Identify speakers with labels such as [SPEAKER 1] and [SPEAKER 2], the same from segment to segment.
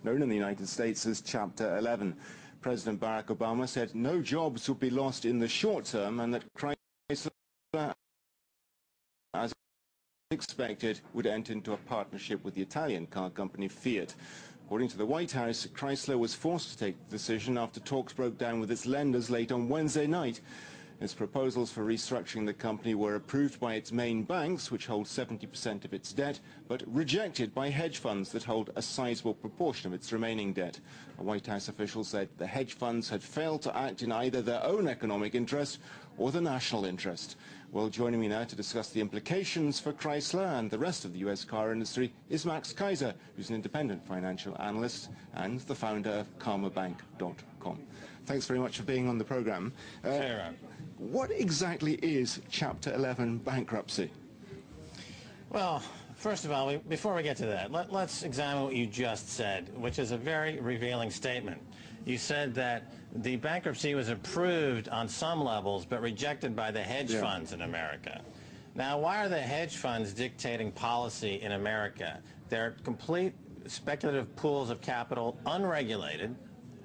[SPEAKER 1] known in the United States as Chapter 11. President Barack Obama said no jobs would be lost in the short term and that Chrysler, as expected, would enter into a partnership with the Italian car company Fiat. According to the White House, Chrysler was forced to take the decision after talks broke down with its lenders late on Wednesday night. Its proposals for restructuring the company were approved by its main banks, which hold 70% of its debt, but rejected by hedge funds that hold a sizable proportion of its remaining debt. A White House official said the hedge funds had failed to act in either their own economic interest or the national interest. Well, joining me now to discuss the implications for Chrysler and the rest of the U.S. car industry is Max Kaiser, who's an independent financial analyst and the founder of KarmaBank.com. Thanks very much for being on the program. What exactly is Chapter 11 bankruptcy?
[SPEAKER 2] Well, first of all, before we get to that, let's examine what you just said, which is a very revealing statement. You said that the bankruptcy was approved on some levels but rejected by the hedge funds in America. Now, why are the hedge funds dictating policy in America? They're complete speculative pools of capital, unregulated,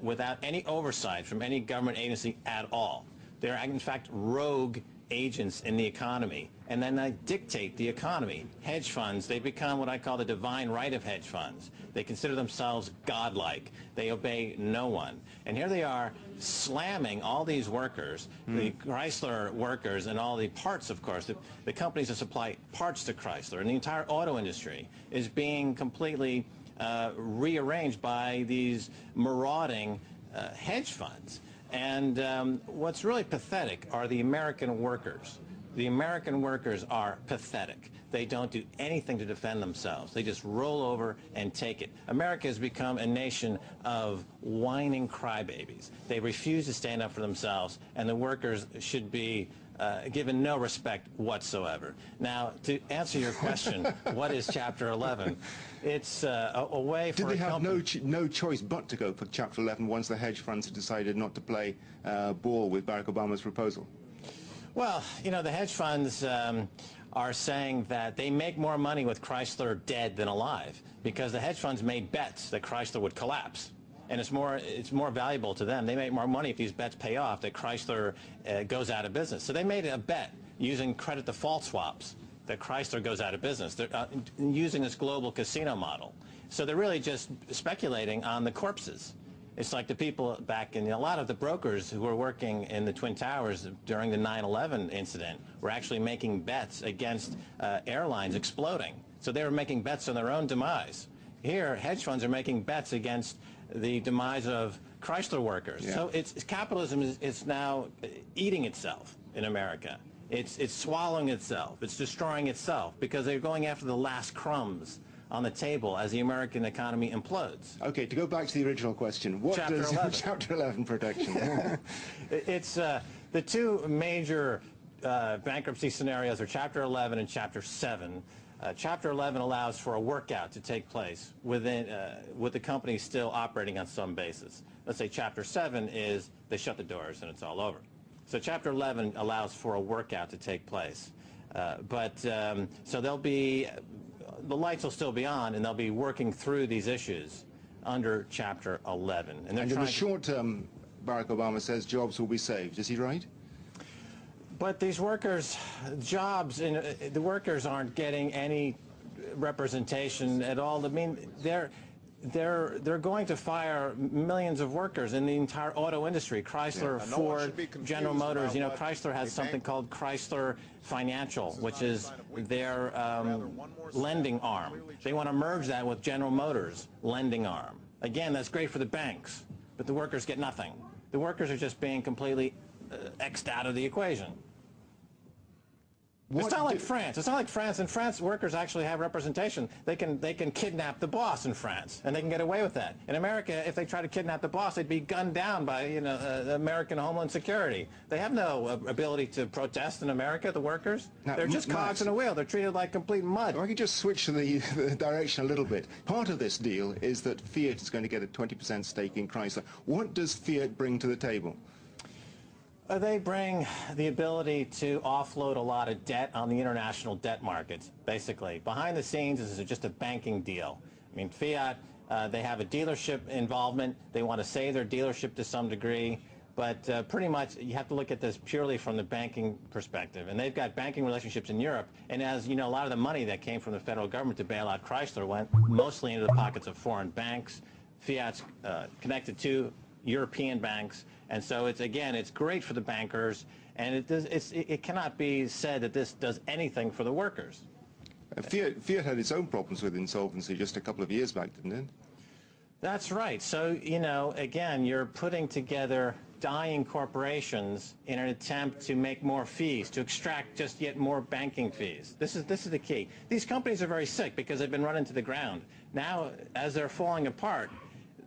[SPEAKER 2] without any oversight from any government agency at all. They're, in fact, rogue agents in the economy, and then they dictate the economy. Hedge funds, they become what I call the divine right of hedge funds. They consider themselves godlike. They obey no one. And here they are slamming all these workers, the Chrysler workers and all the parts, of course, the companies that supply parts to Chrysler, and the entire auto industry is being completely rearranged by these marauding hedge funds. And what's really pathetic are the American workers. The American workers are pathetic. They don't do anything to defend themselves. They just roll over and take it. America has become a nation of whining crybabies. They refuse to stand up for themselves, and the workers should be given no respect whatsoever. Now, to answer your question, what is Chapter 11? It's a way for
[SPEAKER 1] Did they have no choice but to go for Chapter 11 once the hedge funds had decided not to play ball with Barack Obama's proposal?
[SPEAKER 2] Well, you know, the hedge funds are saying that they make more money with Chrysler dead than alive because the hedge funds made bets that Chrysler would collapse. And it's more valuable to them. They make more money if these bets pay off, that Chrysler goes out of business. So they made a bet using credit default swaps that Chrysler goes out of business. They're using this global casino model. So they're really just speculating on the corpses. It's like the people back in, a lot of the brokers who were working in the Twin Towers during the 9/11 incident were actually making bets against airlines exploding. So they were making bets on their own demise. Here, hedge funds are making bets against the demise of Chrysler workers. Yeah. So capitalism is now eating itself in America. It's swallowing itself. It's destroying itself because they're going after the last crumbs on the table as the American economy implodes.
[SPEAKER 1] Okay, to go back to the original question, what does Chapter 11 protection?
[SPEAKER 2] It's the two major bankruptcy scenarios are Chapter 11 and Chapter 7. Chapter 11 allows for a workout to take place within, with the company still operating on some basis. Let's say Chapter 7 is they shut the doors and it's all over. So Chapter 11 allows for a workout to take place. So they'll be, the lights will still be on and they'll be working through these issues under Chapter 11.
[SPEAKER 1] And in the short term, Barack Obama says jobs will be saved. Is he right?
[SPEAKER 2] But these workers' jobs, the workers aren't getting any representation at all. I mean, they're going to fire millions of workers in the entire auto industry. Chrysler, Ford, General Motors. You know, Chrysler has something called Chrysler Financial, which is their lending arm. They want to merge that with General Motors' lending arm. Again, that's great for the banks, but the workers get nothing. The workers are just being completely X'd out of the equation. It's not like France. It's not like France. In France, workers actually have representation. They can kidnap the boss in France, and they can get away with that. In America, if they try to kidnap the boss, they'd be gunned down by the American Homeland Security. They have no ability to protest in America. The workers, they're just cogs in a wheel. They're treated like complete mud.
[SPEAKER 1] If I could just switch to the direction a little bit. Part of this deal is that Fiat is going to get a 20% stake in Chrysler. What does Fiat bring to the table?
[SPEAKER 2] They bring the ability to offload a lot of debt on the international debt markets, basically. Behind the scenes, this is just a banking deal. I mean, Fiat They have a dealership involvement. They want to save their dealership to some degree. But pretty much, you have to look at this purely from the banking perspective. And they've got banking relationships in Europe. And as you know, a lot of the money that came from the federal government to bail out Chrysler went mostly into the pockets of foreign banks. Fiat's connected to European banks. And so it's great for the bankers. And it cannot be said that this does anything for the workers.
[SPEAKER 1] Fiat had its own problems with insolvency just a couple of years back, didn't it?
[SPEAKER 2] That's right. So, again, you're putting together dying corporations in an attempt to make more fees, to extract just yet more banking fees. This is the key. These companies are very sick because they've been run into the ground. Now, as they're falling apart,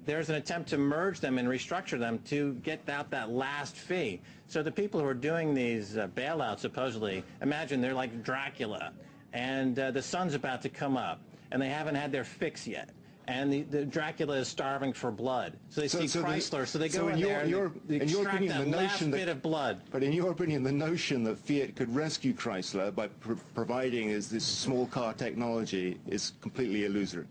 [SPEAKER 2] there's an attempt to merge them and restructure them to get out that last fee. So the people who are doing these bailouts, supposedly, imagine they're like Dracula, and the sun's about to come up, and they haven't had their fix yet. And the Dracula is starving for blood. So they see Chrysler, so they go in there and extract that last bit of blood.
[SPEAKER 1] But in your opinion, the notion that Fiat could rescue Chrysler by providing this small car technology is completely illusory.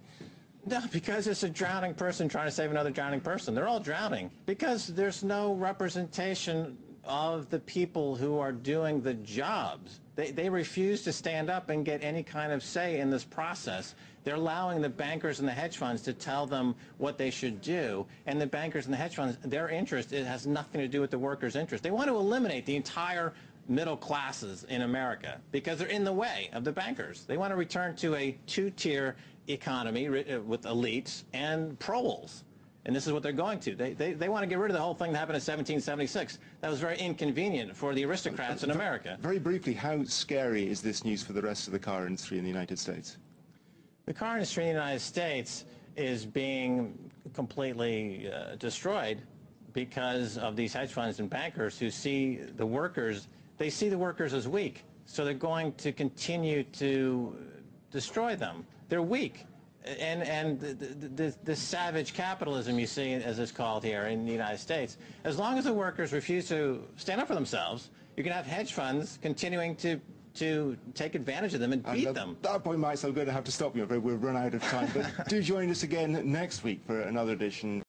[SPEAKER 2] No, because it's a drowning person trying to save another drowning person. They're all drowning because there's no representation of the people who are doing the jobs. They refuse to stand up and get any kind of say in this process. They're allowing the bankers and the hedge funds to tell them what they should do. And the bankers and the hedge funds, their interest, it has nothing to do with the workers' interest. They want to eliminate the entire middle classes in America because they're in the way of the bankers. They want to return to a two-tier economy with elites and proles. And this is what they're going to. They want to get rid of the whole thing that happened in 1776. That was very inconvenient for the aristocrats in America.
[SPEAKER 1] Very briefly, how scary is this news for the rest of the car industry in the United States?
[SPEAKER 2] The car industry in the United States is being completely destroyed because of these hedge funds and bankers who see the workers, they see the workers as weak. So they're going to continue to destroy them. They're weak. And the savage capitalism you see, as it's called here in the United States, as long as the workers refuse to stand up for themselves, you're going to have hedge funds continuing to take advantage of them and beat them.
[SPEAKER 1] At that point, Max, I'm going to have to stop you. We've run out of time. But do join us again next week for another edition